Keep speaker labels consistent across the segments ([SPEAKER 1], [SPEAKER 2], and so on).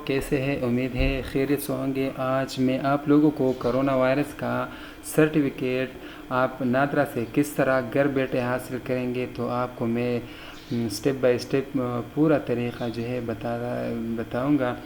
[SPEAKER 1] कैसे हैं؟ उम्मीद है खैरियत से होंगे। आज मैं आप लोगों को कोरोना वायरस का सर्टिफिकेट आप नादरा से किस तरह घर बैठे हासिल करेंगे, तो आपको मैं स्टेप बाय स्टेप पूरा तरीक़ा जो है बताऊंगा।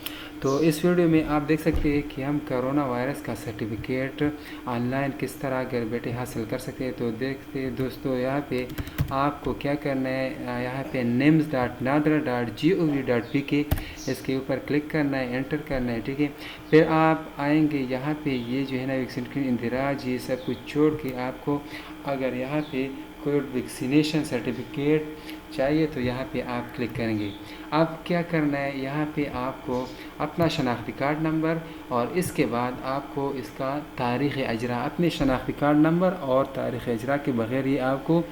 [SPEAKER 1] तो इस वीडियो में आप देख सकते हैं कि हम कोरोना वायरस का सर्टिफिकेट ऑनलाइन किस तरह घर बैठे हासिल कर सकते हैं। तो देखते हैं दोस्तों, यहाँ पे आपको क्या करना है, यहाँ पे nims.nadra.gov.pk इसके ऊपर क्लिक करना है, एंटर करना है, ठीक है। फिर आप आएंगे यहाँ पे, ये जो है ना वैक्सीन इंदिराज ये सब कुछ छोड़ के आपको अगर यहाँ पे कोई वैक्सीनेशन सर्टिफिकेट चाहिए तो यहाँ पे आप क्लिक करेंगे। अब क्या करना है, यहाँ पे आपको अपना शनाख्ती कार्ड नंबर और इसके बाद आपको इसका तारीख़ अजरा, अपने शनाख्ती कार्ड नंबर और तारीख़ अजरा के बग़ैर ही आपको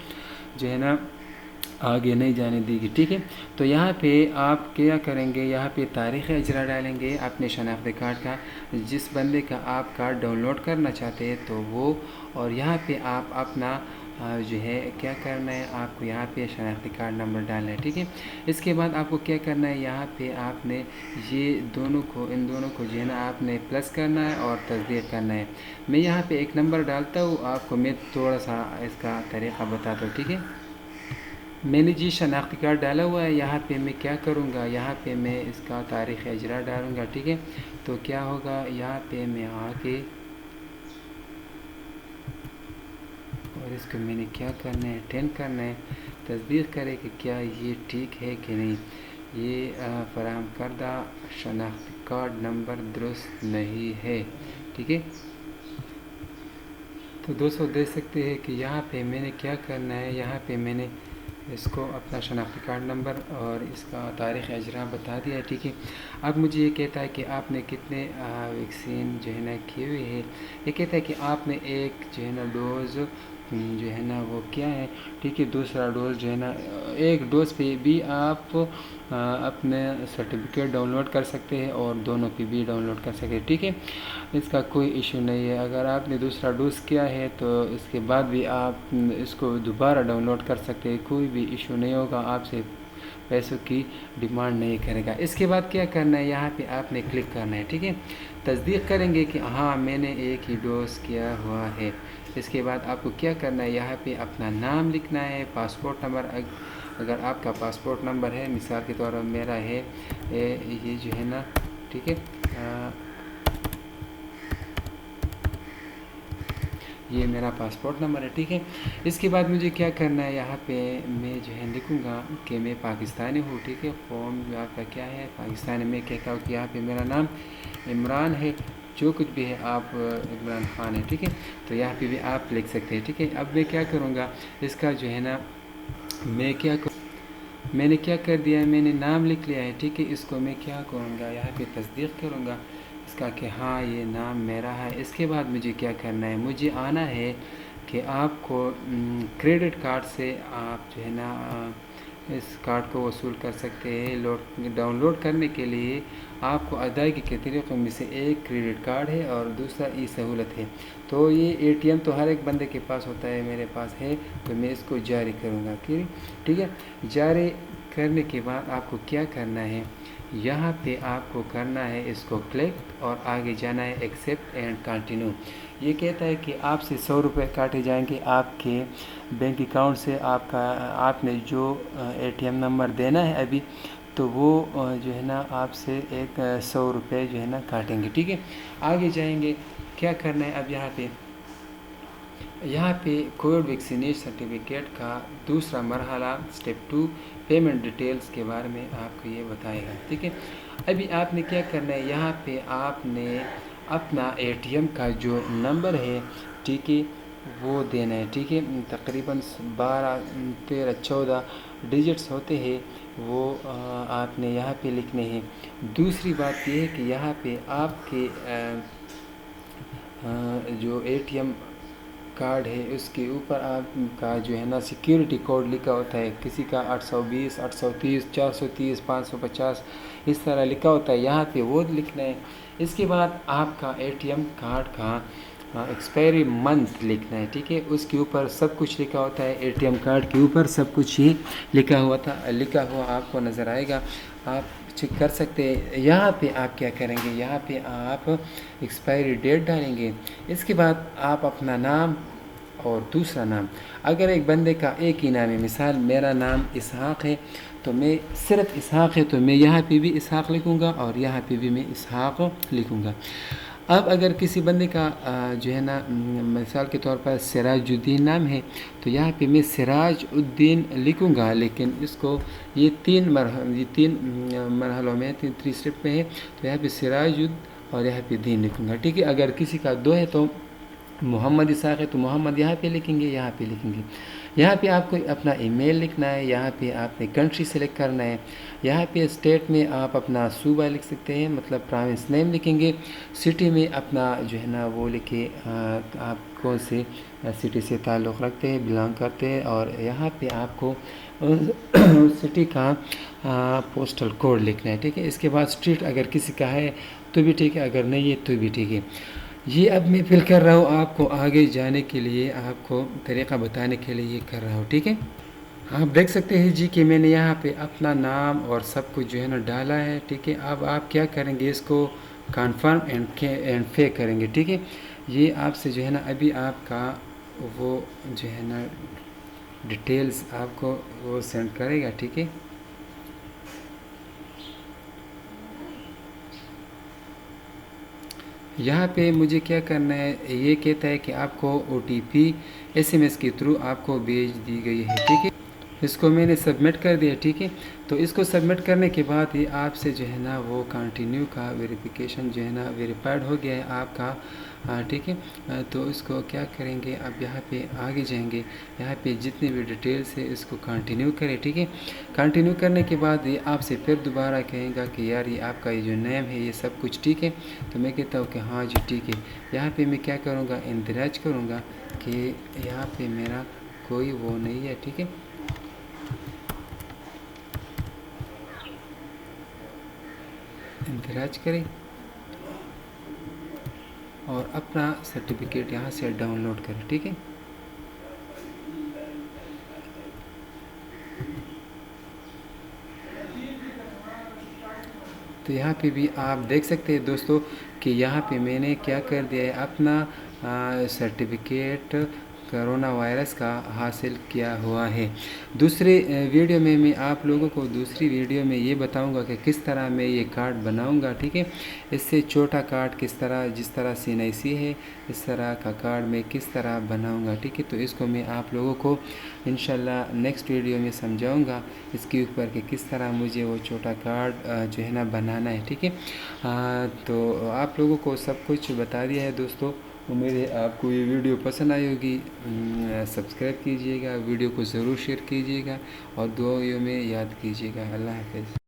[SPEAKER 1] जो है ना आगे नहीं जाने देगी, ठीक है। तो यहाँ पे आप क्या करेंगे, यहाँ पे तारीख़ अजरा डालेंगे अपने शनाख्ती कार्ड का, जिस बंदे का आप कार्ड डाउनलोड करना चाहते हैं तो वो, और यहाँ पे आप अपना जो है क्या करना है, आपको यहाँ पे शनाख्ती कार्ड नंबर डालना है, ठीक है। इसके बाद आपको क्या करना है, यहाँ पे आपने ये दोनों को, इन दोनों को जो है ना आपने प्लस करना है और तस्दीक करना है। मैं यहाँ पे एक नंबर डालता हूँ, आपको मैं थोड़ा सा इसका तरीक़ा बताता हूँ, ठीक है। मैंने जी शनाख्ती कार्ड डाला हुआ है, यहाँ पे मैं क्या करूँगा, यहाँ पे मैं इसका तारीख़ अजरा डालूँगा, ठीक है। तो क्या होगा, यहाँ पे मैं आके और इसको मैंने क्या करना है, 10 करना है, तस्दीक करें कि क्या ये ठीक है कि नहीं। ये फराहम करदा शनाख्ती कार्ड नंबर दुरुस्त नहीं है, ठीक है। तो दोस्तों देख सकते हैं कि यहाँ पे मैंने क्या करना है, यहाँ पे मैंने इसको अपना शनाख्ती कार्ड नंबर और इसका तारीख़ अजरा बता दिया है, ठीक है। अब मुझे ये कहता है कि आपने कितने वैक्सीन जो है ना किए हुए है। ये कहता है कि आपने एक जो है ना डोज़ जो है ना वो क्या है, ठीक है। दूसरा डोज़ जो है ना, एक डोज़ पे भी आप अपने सर्टिफिकेट डाउनलोड कर सकते हैं और दोनों पे भी डाउनलोड कर सकते हैं, ठीक है। इसका कोई इशू नहीं है। अगर आपने दूसरा डोज़ किया है तो इसके बाद भी आप इसको दोबारा डाउनलोड कर सकते हैं, कोई भी इशू नहीं होगा, आपसे पैसों की डिमांड नहीं करेगा। इसके बाद क्या करना है, यहाँ पे आपने क्लिक करना है, ठीक है। तस्दीक करेंगे कि हाँ मैंने एक ही डोज़ किया हुआ है। इसके बाद आपको क्या करना है, यहाँ पे अपना नाम लिखना है, पासपोर्ट नंबर, अगर आपका पासपोर्ट नंबर है, मिसाल के तौर पर मेरा है ये जो है ना, ठीक है, ये मेरा पासपोर्ट नंबर है, ठीक है। इसके बाद मुझे क्या करना है, यहाँ पे मैं जो है लिखूँगा कि मैं पाकिस्तानी हूँ, ठीक है। कौम आपका क्या है, पाकिस्तानी। मैं कहता हूँ कि यहाँ पे मेरा नाम इमरान है, जो कुछ भी है आप इमरान खान है, ठीक है। तो यहाँ पे भी आप लिख सकते हैं, ठीक है। अब मैं क्या करूँगा, इसका जो है ना मैंने क्या कर दिया है, मैंने नाम लिख लिया है, ठीक है। इसको मैं क्या करूँगा, यहाँ पे तस्दीक करूँगा इसका कि हाँ ये नाम मेरा है। इसके बाद मुझे क्या करना है, मुझे आना है कि आपको क्रेडिट कार्ड से आप जो है ना इस कार्ड को वसूल कर सकते हैं। डाउनलोड करने के लिए आपको अदायगी के तरीक़ों में से एक क्रेडिट कार्ड है और दूसरा ई सहूलत है। तो ये एटीएम तो हर एक बंदे के पास होता है, मेरे पास है, तो मैं इसको जारी करूँगा, ठीक है। जारी करने के बाद आपको क्या करना है, यहाँ पे आपको करना है इसको क्लिक और आगे जाना है एक्सेप्ट एंड कंटिन्यू। ये कहता है कि आपसे 100 रुपये काटे जाएंगे आपके बैंक अकाउंट से। आपने जो एटीएम नंबर देना है अभी, तो वो जो है ना आपसे एक 100 रुपये जो है ना काटेंगे, ठीक है। आगे जाएंगे, क्या करना है, अब यहाँ पे कोविड वैक्सीनेशन सर्टिफिकेट का दूसरा मरहला स्टेप 2 पेमेंट डिटेल्स के बारे में आपको ये बताएगा, ठीक है। अभी आपने क्या करना है, यहाँ पे आपने अपना एटीएम का जो नंबर है, ठीक है, वो देना है, ठीक है। तकरीबन 12, 13, 14 डिजिट्स होते हैं, वो आपने यहाँ पे लिखने हैं। दूसरी बात ये है कि यहाँ पे आपके जो एटीएम कार्ड है उसके ऊपर आपका जो है ना सिक्योरिटी कोड लिखा होता है, किसी का 820, 830, 430, 550 इस तरह लिखा होता है, यहाँ पे वो लिखना है। इसके बाद आपका एटीएम कार्ड का एक्सपायरी मंथ लिखना है, ठीक है। उसके ऊपर सब कुछ लिखा होता है, एटीएम कार्ड के ऊपर सब कुछ ही लिखा हुआ आपको नज़र आएगा। आप چیک کر سکتے ہیں۔ یہاں پہ آپ کیا کریں گے، یہاں پہ آپ ایکسپائری ڈیٹ ڈالیں گے۔ اس کے بعد آپ اپنا نام اور دوسرا نام، اگر ایک بندے کا ایک ہی نام ہے، مثال میرا نام اسحاق ہے تو میں صرف اسحاق ہے تو میں یہاں پہ بھی اسحاق لکھوں گا اور یہاں پہ بھی میں اسحاق لکھوں گا۔ اب اگر کسی بندے کا جو ہے نا مثال کے طور پر سراج الدین نام ہے تو یہاں پہ میں سراج الدین لکھوں گا، لیکن اس کو یہ تین مرحلوں میں 3 اسٹیپ میں ہے، تو یہاں پہ سراج اور یہاں پہ دین لکھوں گا، ٹھیک ہے۔ اگر کسی کا 2 ہے تو محمد اسحاق ہے تو محمد یہاں پہ لکھیں گے، یہاں پہ لکھیں گے۔ یہاں پہ آپ کو اپنا ای میل لکھنا ہے، یہاں پہ آپ نے کنٹری سلیکٹ کرنا ہے، یہاں پہ اسٹیٹ میں آپ اپنا صوبہ لکھ سکتے ہیں، مطلب پروونس نیم لکھیں گے۔ سٹی میں اپنا جو ہے نا وہ لکھے آپ کون سے سٹی سے تعلق رکھتے ہیں، بلانگ کرتے ہیں، اور یہاں پہ آپ کو سٹی کا پوسٹل کوڈ لکھنا ہے، ٹھیک ہے۔ اس کے بعد اسٹریٹ اگر کسی کا ہے تو بھی ٹھیک ہے، اگر نہیں ہے تو بھی ٹھیک ہے۔ یہ اب میں فل کر رہا ہوں، آپ کو آگے جانے کے لیے، آپ کو طریقہ بتانے کے لیے یہ کر رہا ہوں، ٹھیک ہے۔ آپ دیکھ سکتے ہیں جی کہ میں نے یہاں پہ اپنا نام اور سب کچھ جو ہے نا ڈالا ہے، ٹھیک ہے۔ اب آپ کیا کریں گے، اس کو کنفرم اینڈ پے کریں گے، ٹھیک ہے۔ یہ آپ سے جو ہے نا ابھی آپ کا وہ جو ہے نا ڈیٹیلز آپ کو وہ سینڈ کرے گا، ٹھیک ہے۔ یہاں پہ مجھے کیا کرنا ہے، یہ کہتا ہے کہ آپ کو OTP SMS کے تھرو آپ کو بھیج دی گئی ہے، ٹھیک ہے۔ اس کو میں نے سبمٹ کر دیا، ٹھیک ہے۔ تو اس کو سبمٹ کرنے کے بعد یہ آپ سے جو ہے نا وہ کنٹینیو کا ویریفیکیشن جو ہے نا ویریفائڈ ہو گیا ہے آپ کا، ٹھیک ہے۔ تو اس کو کیا کریں گے، اب یہاں پہ آگے جائیں گے، یہاں پہ جتنے بھی ڈیٹیلس ہے اس کو کنٹینیو کریں، ٹھیک ہے۔ کنٹینیو کرنے کے بعد یہ آپ سے پھر دوبارہ کہیں گا کہ یار یہ آپ کا یہ جو نیم ہے یہ سب کچھ ٹھیک ہے، تو میں کہتا ہوں کہ ہاں جی ٹھیک ہے۔ یہاں پہ میں کیا کروں گا، اندراج کروں گا کہ یہاں پہ میرا کوئی وہ نہیں ہے، ٹھیک ہے۔ اندراج کریں اور اپنا سرٹیفکیٹ یہاں سے ڈاؤن لوڈ کریں، ٹھیک ہے۔ تو یہاں پہ بھی آپ دیکھ سکتے ہیں دوستو کہ یہاں پہ میں نے کیا کر دیا ہے، اپنا سرٹیفکیٹ کرونا وائرس کا حاصل کیا ہوا ہے۔ دوسرے ویڈیو میں آپ لوگوں کو دوسری ویڈیو میں یہ بتاؤں گا کہ کس طرح میں یہ کارڈ بناؤں گا، ٹھیک ہے۔ اس سے چھوٹا کارڈ کس طرح، جس طرح CNIC ہے اس طرح کا کارڈ میں کس طرح بناؤں گا، ٹھیک ہے۔ تو اس کو میں آپ لوگوں کو انشاءاللہ نیکسٹ ویڈیو میں سمجھاؤں گا اس کے اوپر کہ کس طرح مجھے وہ چھوٹا کارڈ جو ہے نا بنانا ہے، ٹھیک ہے۔ تو آپ لوگوں کو سب کچھ بتا دیا ہے دوستو۔ امید ہے آپ کو یہ ویڈیو پسند آئی ہوگی، سبسکرائب کیجئے گا، ویڈیو کو ضرور شیئر کیجئے گا اور دعاؤں میں یاد کیجئے گا۔ اللہ حافظ۔